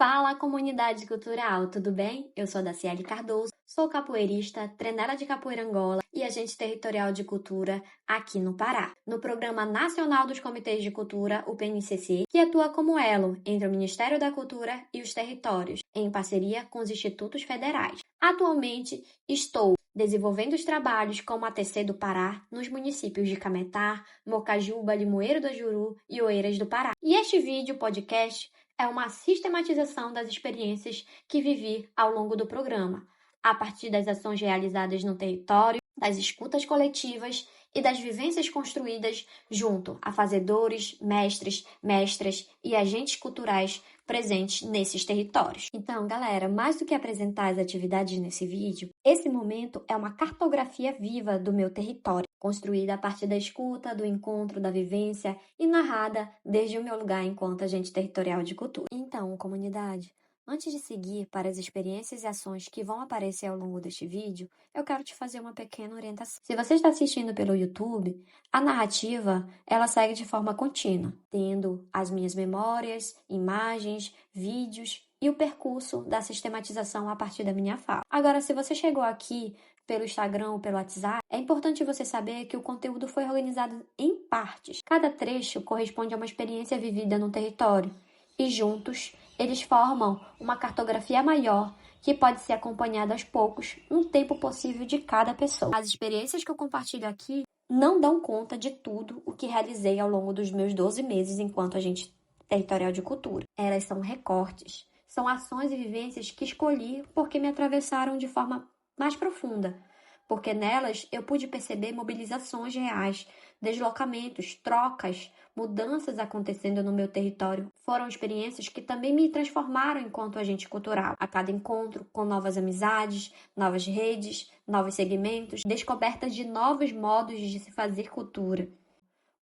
Fala, comunidade cultural, tudo bem? Eu sou a Daciele Cardoso, sou capoeirista, treinadora de capoeira Angola e agente territorial de cultura aqui no Pará, no Programa Nacional dos Comitês de Cultura, o PNCC, que atua como elo entre o Ministério da Cultura e os territórios, em parceria com os institutos federais. Atualmente, estou desenvolvendo os trabalhos com o ATC do Pará nos municípios de Cametá, Mocajuba, Limoeiro do Ajuru e Oeiras do Pará. E este vídeo podcast é uma sistematização das experiências que vivi ao longo do programa, a partir das ações realizadas no território, das escutas coletivas e das vivências construídas junto a fazedores, mestres, mestras e agentes culturais presentes nesses territórios. Então, galera, mais do que apresentar as atividades nesse vídeo, esse momento é uma cartografia viva do meu território, construída a partir da escuta, do encontro, da vivência e narrada desde o meu lugar enquanto agente territorial de cultura. Então, comunidade, antes de seguir para as experiências e ações que vão aparecer ao longo deste vídeo, eu quero te fazer uma pequena orientação. Se você está assistindo pelo YouTube, a narrativa, ela segue de forma contínua, tendo as minhas memórias, imagens, vídeos e o percurso da sistematização a partir da minha fala. Agora, se você chegou aqui pelo Instagram ou pelo WhatsApp, é importante você saber que o conteúdo foi organizado em partes. Cada trecho corresponde a uma experiência vivida no território e juntos eles formam uma cartografia maior que pode ser acompanhada aos poucos no tempo possível de cada pessoa. As experiências que eu compartilho aqui não dão conta de tudo o que realizei ao longo dos meus 12 meses enquanto agente territorial de cultura. Elas são recortes, são ações e vivências que escolhi porque me atravessaram de forma mais profunda, porque nelas eu pude perceber mobilizações reais, deslocamentos, trocas, mudanças acontecendo no meu território. Foram experiências que também me transformaram enquanto agente cultural. A cada encontro, com novas amizades, novas redes, novos segmentos, descobertas de novos modos de se fazer cultura.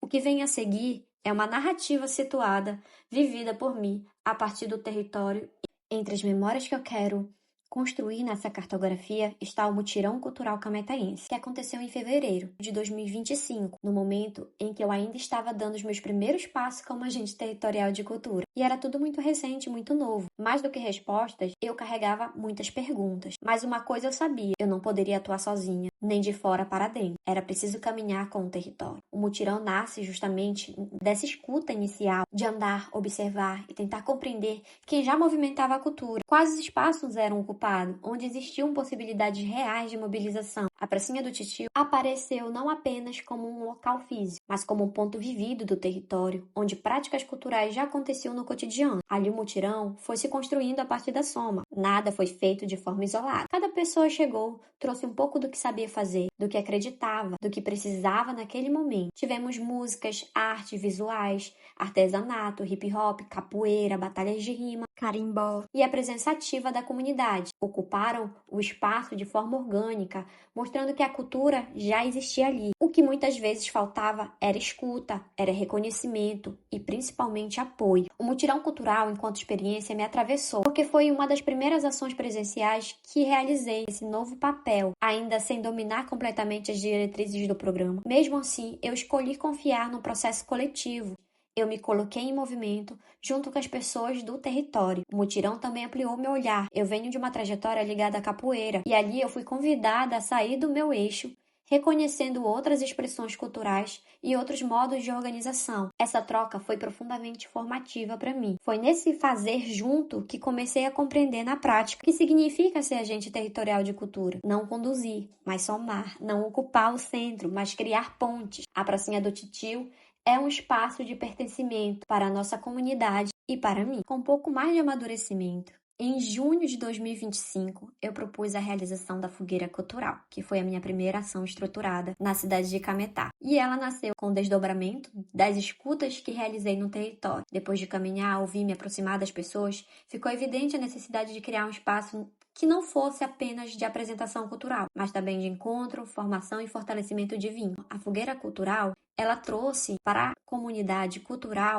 O que vem a seguir é uma narrativa situada, vivida por mim, a partir do território. Entre as memórias que eu quero construir nessa cartografia está o Mutirão Cultural Cametaense, que aconteceu em fevereiro de 2025, no momento em que eu ainda estava dando os meus primeiros passos como agente territorial de cultura. E era tudo muito recente, muito novo. Mais do que respostas, eu carregava muitas perguntas. Mas uma coisa eu sabia, eu não poderia atuar sozinha, nem de fora para dentro. Era preciso caminhar com o território. O mutirão nasce justamente dessa escuta inicial, de andar, observar e tentar compreender quem já movimentava a cultura. Quais espaços eram ocupados, onde existiam possibilidades reais de mobilização. A Pracinha do Titio apareceu não apenas como um local físico, mas como um ponto vivido do território, onde práticas culturais já aconteciam no cotidiano. Ali o mutirão foi se construindo a partir da soma. Nada foi feito de forma isolada. Cada pessoa chegou, trouxe um pouco do que sabia fazer, do que acreditava, do que precisava naquele momento. Tivemos músicas, artes visuais, artesanato, hip hop, capoeira, batalhas de rima, carimbó e a presença ativa da comunidade. Ocuparam o espaço de forma orgânica, mostrando que a cultura já existia ali. O que muitas vezes faltava era escuta, era reconhecimento e principalmente apoio. O mutirão cultural, enquanto experiência, me atravessou, porque foi uma das primeiras ações presenciais que realizei esse novo papel, ainda sem dominar completamente as diretrizes do programa. Mesmo assim, eu escolhi confiar no processo coletivo. Eu me coloquei em movimento junto com as pessoas do território. O mutirão também ampliou meu olhar. Eu venho de uma trajetória ligada à capoeira e ali eu fui convidada a sair do meu eixo, reconhecendo outras expressões culturais e outros modos de organização. Essa troca foi profundamente formativa para mim. Foi nesse fazer junto que comecei a compreender na prática o que significa ser agente territorial de cultura. Não conduzir, mas somar. Não ocupar o centro, mas criar pontes. A Pracinha do Titio é um espaço de pertencimento para a nossa comunidade e para mim. Com um pouco mais de amadurecimento, em junho de 2025, eu propus a realização da Fogueira Cultural, que foi a minha primeira ação estruturada na cidade de Cametá. E ela nasceu com o desdobramento das escutas que realizei no território. Depois de caminhar, ouvir, me aproximar das pessoas, ficou evidente a necessidade de criar um espaço que não fosse apenas de apresentação cultural, mas também de encontro, formação e fortalecimento de vínculo. A Fogueira Cultural, ela trouxe para a comunidade cultural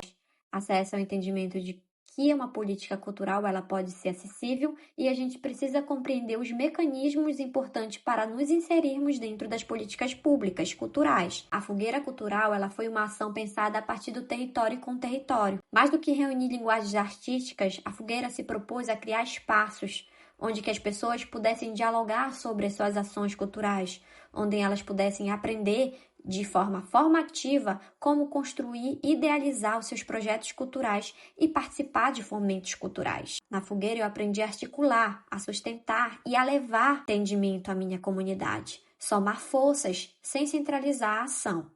acesso ao entendimento de que uma política cultural ela pode ser acessível e a gente precisa compreender os mecanismos importantes para nos inserirmos dentro das políticas públicas culturais. A fogueira cultural ela foi uma ação pensada a partir do território com território. Mais do que reunir linguagens artísticas, a fogueira se propôs a criar espaços onde que as pessoas pudessem dialogar sobre as suas ações culturais, onde elas pudessem aprender de forma formativa como construir e idealizar os seus projetos culturais e participar de fomentos culturais. Na fogueira eu aprendi a articular, a sustentar e a levar entendimento à minha comunidade, somar forças sem centralizar a ação.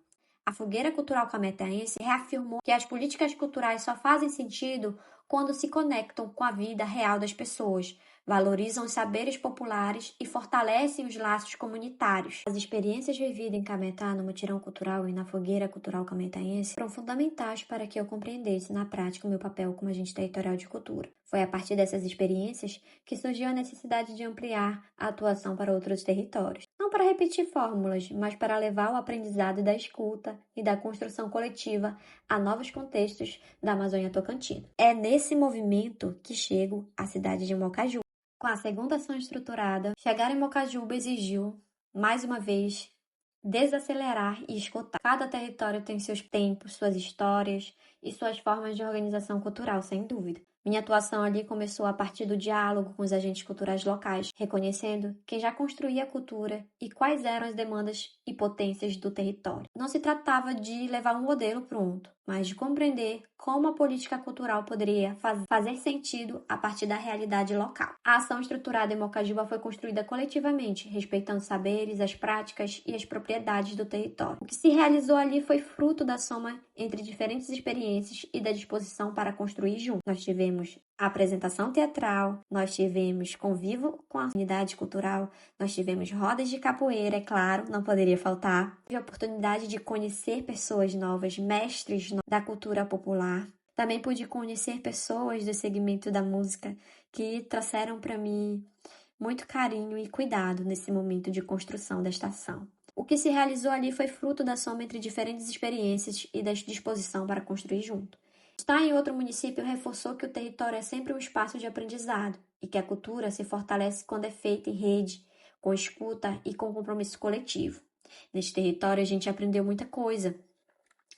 A fogueira cultural cametense reafirmou que as políticas culturais só fazem sentido quando se conectam com a vida real das pessoas, valorizam os saberes populares e fortalecem os laços comunitários. As experiências vividas em Cametá, no Mutirão Cultural e na Fogueira Cultural Cametense foram fundamentais para que eu compreendesse na prática o meu papel como agente territorial de cultura. Foi a partir dessas experiências que surgiu a necessidade de ampliar a atuação para outros territórios. Não para repetir fórmulas, mas para levar o aprendizado da escuta e da construção coletiva a novos contextos da Amazônia Tocantina. É nesse movimento que chego à cidade de Mocaju. Com a segunda ação estruturada, chegar em Mocajuba exigiu, mais uma vez, desacelerar e escutar. Cada território tem seus tempos, suas histórias e suas formas de organização cultural, sem dúvida. Minha atuação ali começou a partir do diálogo com os agentes culturais locais, reconhecendo quem já construía a cultura e quais eram as demandas e potências do território. Não se tratava de levar um modelo pronto, mas de compreender como a política cultural poderia fazer sentido a partir da realidade local. A ação estruturada em Mocajuba foi construída coletivamente, respeitando os saberes, as práticas e as propriedades do território. O que se realizou ali foi fruto da soma entre diferentes experiências e da disposição para construir juntos. Nós tivemos a apresentação teatral, nós tivemos convívio com a unidade cultural, nós tivemos rodas de capoeira, é claro, não poderia faltar. Tive a oportunidade de conhecer pessoas novas, mestres da cultura popular. Também pude conhecer pessoas do segmento da música que trouxeram para mim muito carinho e cuidado nesse momento de construção desta ação. O que se realizou ali foi fruto da soma entre diferentes experiências e da disposição para construir junto. Estar em outro município reforçou que o território é sempre um espaço de aprendizado e que a cultura se fortalece quando é feita em rede, com escuta e com compromisso coletivo. Neste território a gente aprendeu muita coisa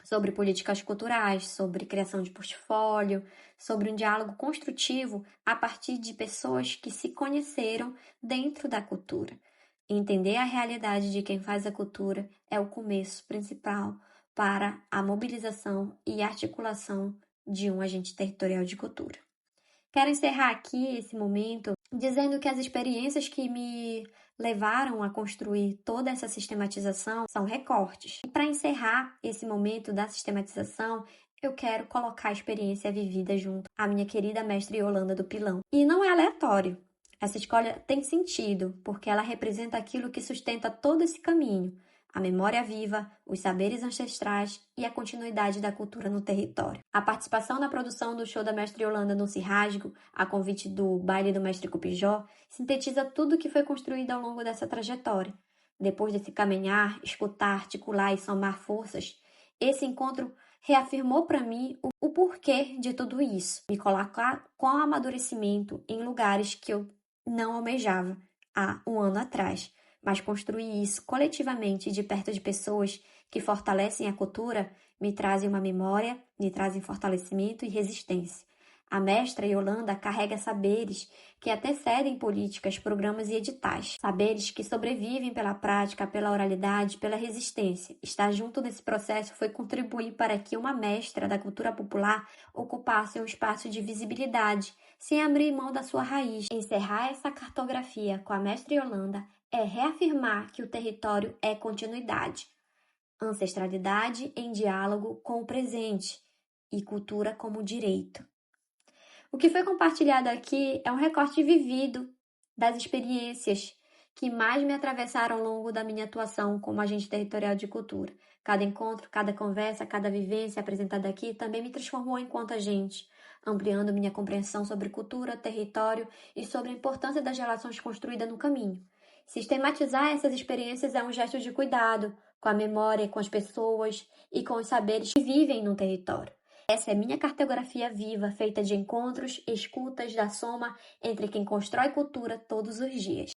sobre políticas culturais, sobre criação de portfólio, sobre um diálogo construtivo a partir de pessoas que se conheceram dentro da cultura. Entender a realidade de quem faz a cultura é o começo principal para a mobilização e articulação de um agente territorial de cultura. Quero encerrar aqui esse momento dizendo que as experiências que me levaram a construir toda essa sistematização são recortes. E para encerrar esse momento da sistematização, eu quero colocar a experiência vivida junto à minha querida mestre Yolanda do Pilão. E não é aleatório. Essa escolha tem sentido, porque ela representa aquilo que sustenta todo esse caminho, a memória viva, os saberes ancestrais e a continuidade da cultura no território. A participação na produção do show da Mestre Yolanda no Cirrasgo, a convite do Baile do Mestre Cupijó, sintetiza tudo o que foi construído ao longo dessa trajetória. Depois desse caminhar, escutar, articular e somar forças, esse encontro reafirmou para mim o porquê de tudo isso, me colocar com amadurecimento em lugares que eu não almejava há um ano atrás, mas construir isso coletivamente de perto de pessoas que fortalecem a cultura me trazem uma memória, me trazem fortalecimento e resistência. A mestra Yolanda carrega saberes que antecedem políticas, programas e editais. Saberes que sobrevivem pela prática, pela oralidade, pela resistência. Estar junto nesse processo foi contribuir para que uma mestra da cultura popular ocupasse um espaço de visibilidade, sem abrir mão da sua raiz. Encerrar essa cartografia com a mestra Yolanda é reafirmar que o território é continuidade, ancestralidade em diálogo com o presente e cultura como direito. O que foi compartilhado aqui é um recorte vivido das experiências que mais me atravessaram ao longo da minha atuação como agente territorial de cultura. Cada encontro, cada conversa, cada vivência apresentada aqui também me transformou enquanto agente, ampliando minha compreensão sobre cultura, território e sobre a importância das relações construídas no caminho. Sistematizar essas experiências é um gesto de cuidado com a memória, com as pessoas e com os saberes que vivem no território. Essa é minha cartografia viva, feita de encontros, escutas da soma entre quem constrói cultura todos os dias.